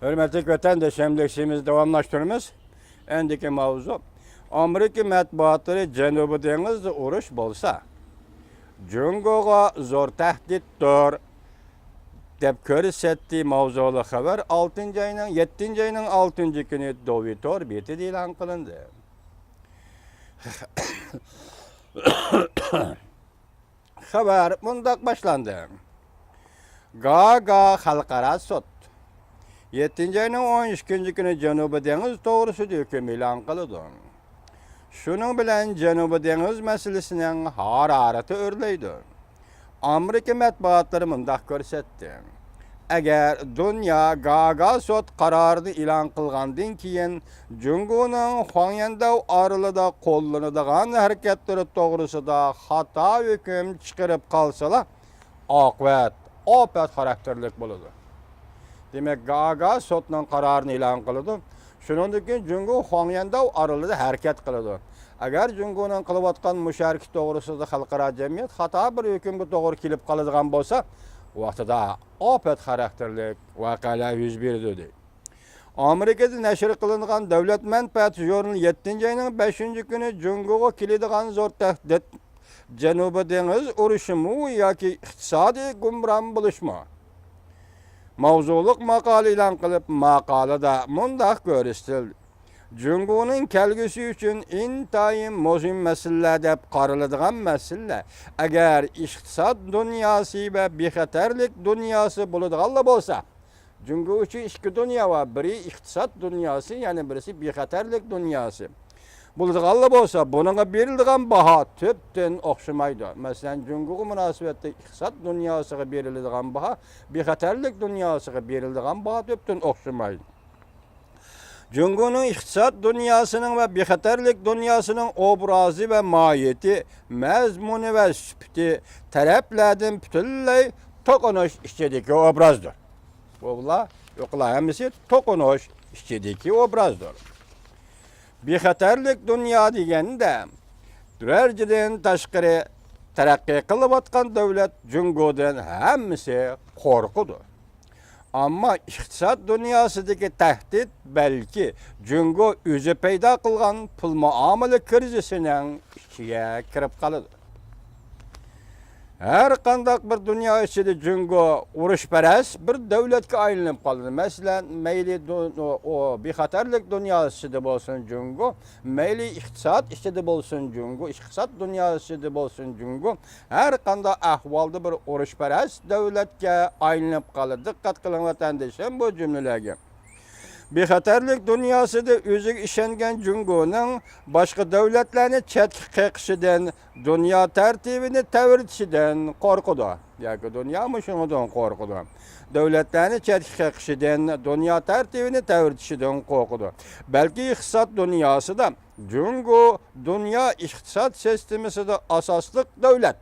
Hürmetli vatandaşlarımız davamlaştırımız. Endiki mavzu. Amerika matbuatları Cenubi Dengiz'de uruş bolsa, Jungo'ga zor tehdittir dep körsettiği mavzulu haber 6. ayının 7. ayının 6. günü Dovitor beti ilan kılındı. Haber mundak başlandı. Gaga Halkara Sot 7. ayının 13. günü Cenubi Dengiz doğrusu hüküm ilan kılındı. Şunun bilen Cenubi Dengiz meselesinin hararatı örleydi. Amerika matbuatları mundak körsetti. Eğer dünya Gaga Sot kararını ilan kılgandan keyin Jungo'nun Hwangyandaw arılıda kollanıdığan hareketleri doğrusunda hata hüküm çıkarıp kalsalar, akıbet, opet karakterlik buludu. Demek Gaga Sot'nun kararını ilan kıldı. Şunun için Jungo Hwangyandaw arılıda hareket kıldı. Eğer Jungo'nun kılıp atkan müşariki doğrusunda halkara cemiyet hata bir hükümge doğru kilip kalıdığan bolsa, vaqtida opet karakterlik vakalar yüz berdi. Amerikada neşr kılıngan devlet menfaat jurnal 7. ayının 5. günü Jungo'ga kiladigan zor tehdit Cenubi Dengiz uruşumu yoki iqtisadi gumran buluşma. Mavzuluk makale ilan kılıp makalada mundaq görüstildi. Jungo'nun kelgisi üçün intayın mozim mesele dep qarılıdığan mesele. Eğer iqtisad dünyası ve bexaterlik dünyası buludğanla bolsa, Jungo üçün iki dünya var. Biri iqtisad dünyası, yani birisi bexaterlik dünyası. Buludğanla bolsa, bununla berildiğen baha tüpten oqşumaydı. Mesela Jungo'ga münasibette iqtisad dünyasıga berildiğen baha, bexaterlik dünyasıga berildiğen baha tüpten oqşumaydı. Jungo'nun iqtisad dünyasının ve bexaterlik dünyasının obrazı ve mahiyeti, mezmunu ve süpti taraflardan bütünley tokunuş içindeki obrazdır. Oğla, yokla hemisi tokunuş içindeki obrazdır. Bexaterlik dünya degende, dürerciden taşqarı terakki kılıp atkan devlet Jungo'dan hemisi korkudur. Ama iqtisad dünyasındaki tehdit belki Jungo özü peyda kılgan pul muamele krizisinin içine kirip kalıdır. Her kandak bir dünya içinde Jungo uruşperes bir devletke aylanıp kalıdır. Mesela meyli o bexaterlik dünyasında bolsun Jungo, meyli iqtisad içinde bolsun Jungo, iqtisad dünyasında bolsun Jungo, her kanda ahvalda bir uruşperes devletke aylanıp kalıdır. Dikkat kılın vatandaşım bu cümlelerge. Bexaterlik dünyasında özü işengen Jungo'nun başka devletlerini çetkikişiden, dünya tertibini tevirtişiden korkudu. Yani dünya mı şundan korkudu. Devletlerini çetkikişiden, dünya tertibini tevirtişiden korkudu. Belki iqtisad dünyası da Jungo, dünya iqtisad sistemisi de asaslık devlet.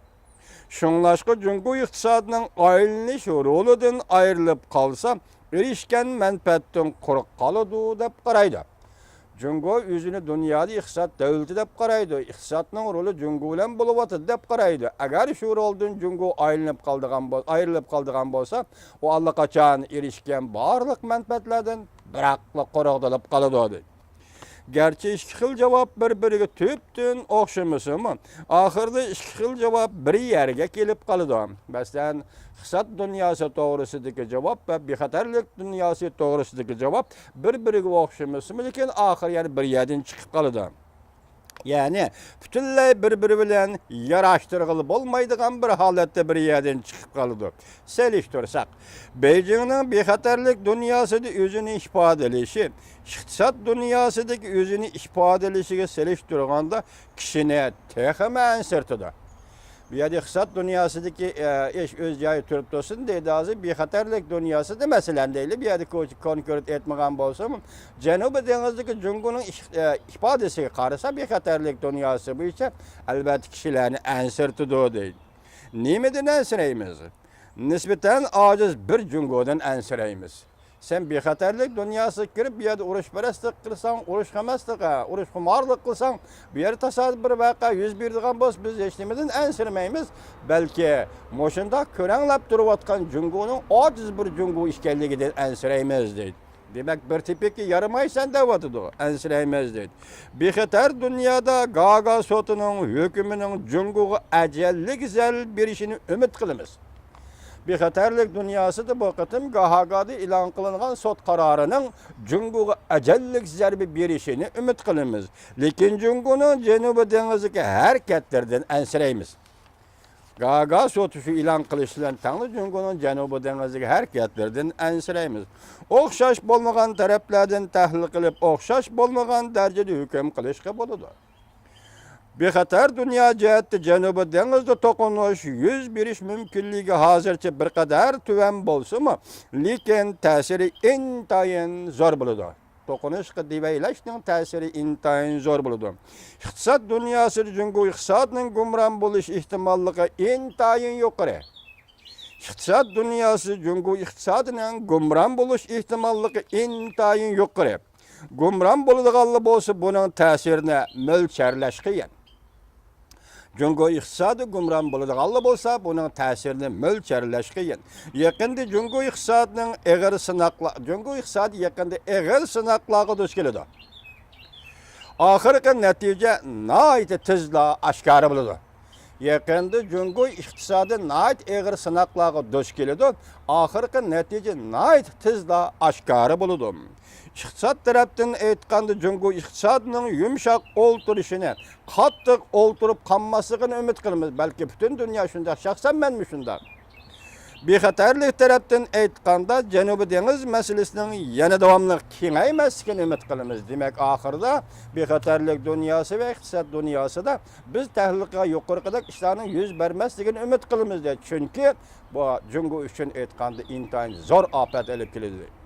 Şunlaşkı Jungo iqtisadının ayrılış rolüden ayrılıp kalsa, erişken menfaatten quruq qalıdı dep qaraydı. Jungo özünü dünyada iqtisad devleti dep qaraydı. İqtisadның rolü Jungo bilen bolup atdı dep qaraydı. Eğer şu roldan Jungo ayrılıp kaldığan bolsa, o allaqachon erişken barliq menfaatlardan biraqla quruqdalap qalıdı. Gerçi iki xil cevap bir-biriga tüptün oqşaması mı? Ahırda iki xil cevap bir yerge kelip qalıdı. Mesela iqtisad dünyası doğrusundaki cevap ve bexaterlik dünyası doğrusundaki cevap bir-biriga oqşaması mı? Lekin ahır yani bir yerden çıkıp qalıdı. Yani bütünley bir-biri bilen yaraştırgılı bolmaydıgan bir halatda bir yerden çıkıp kalıdı. Seliştirsak, Beijing'nin bexaterlik dünyasında özünü ifadelişi, iqtisad dünyasındaki özünü ifadelişiga seliştirganda kişine tehime ensirtidir. Bir yerde iqtisad dünyasındaki eş öz yayı türüp dursun deydi azı bexaterlik dünyası da meselen değil. Bir yerde konkret etmeyen bolsam Cenubi Dengizdeki Jungo'nun ifadesi qarasa bexaterlik dünyası bu ise elbette kişilerini ensirtidir deydi. Nimeden ensireyimiz? Nispeten aciz bir Jungo'dan ensireyimiz. Sen bexaterlik dünyası kirip bir yerde uruşperestlik kılsan, uruşxamaslik, uruşxumarlık kılsan, bir yerde tasadüf bir vaka yüz berdiğen boz biz eşlimizden ensirmeyimiz. Belki moşunda körenlep durup atkan Jungo'nun aciz bir Jungo işkelliğinden ensireyimiz deydi. Demek bir tipiki yaramaysan devatıdı o. Ensireymez deydi. Bixatar dünyada Gaga sotunun hükümünün Cungu'yu ecellik zel bir işini ümit kılımız. Bixatarlik dünyası da bu kıtım Gahaga'da ilan kılınan sot kararının Cungu'yu ecellik zerbi bir işini ümit kılımız. Lekin Cungu'nun Cenubu Deniz'deki hareketlerden ensireymiz. Gaga sotu şu ilan kılışılan Tanrı Cungu'nun Cenubu Deniz'deki hareketlerden ensireymiz. Okşaş bolmagan taraflardan tahlil kılıp, okşaş bolmagan derecede hüküm kılışka boludu. Bixatar dünya cihette Cenubu Deniz'de tokunuş yüz biriş mümkünlüğü hazırca bir kadar tüven bolsa mı, lekin tesiri intayin zor boludu. Tokunuş diveyleştiğin tesiri intayin zor boludu. İktisat dünyası Cungu iktisadının gumran buluş ihtimallığı intayin yukarı. İktisat dünyası Cungu iktisadının gumran buluş ihtimallığı intayin yukarı. Gumran buluduğallı bolsa bunun tesirine mölçerleşkiyen. Cungu iktisadı gumran buluduğallı bolsa bunun tesirini mölçerleşkiyen. Yakında Cungu iktisadının eğer sınakla, Cungu iktisadı yakında eğer sınaklağı düş geliyor. Ahırkı netice naiti tizla aşkarı buludu. Yakında Cungu iktisadı nait eğer sınaklağı düş geliyor. Ahırkı netice nait tizla aşkarı buludu. İktisat taraftan aytqanda Cungu iktisadının yumşak olturuşunu, qattiq olturup qanmasligini ümit qilamiz. Balki bütün dünya şunda, şahsen ben mi şunda? Bexatarlik taraftan aytqanda Cenubi Deniz meselesinin yana davamlı kengaymasligini ümit qilamiz. Demek ahirda bexatarlik dünyası ve iktisat dünyası da biz tahlilga yuqorqidek işlarning yüz bermasligini ümit qilamiz. Çünkü bu Cungu üçün aytqanda intayin zor afat elib keladi.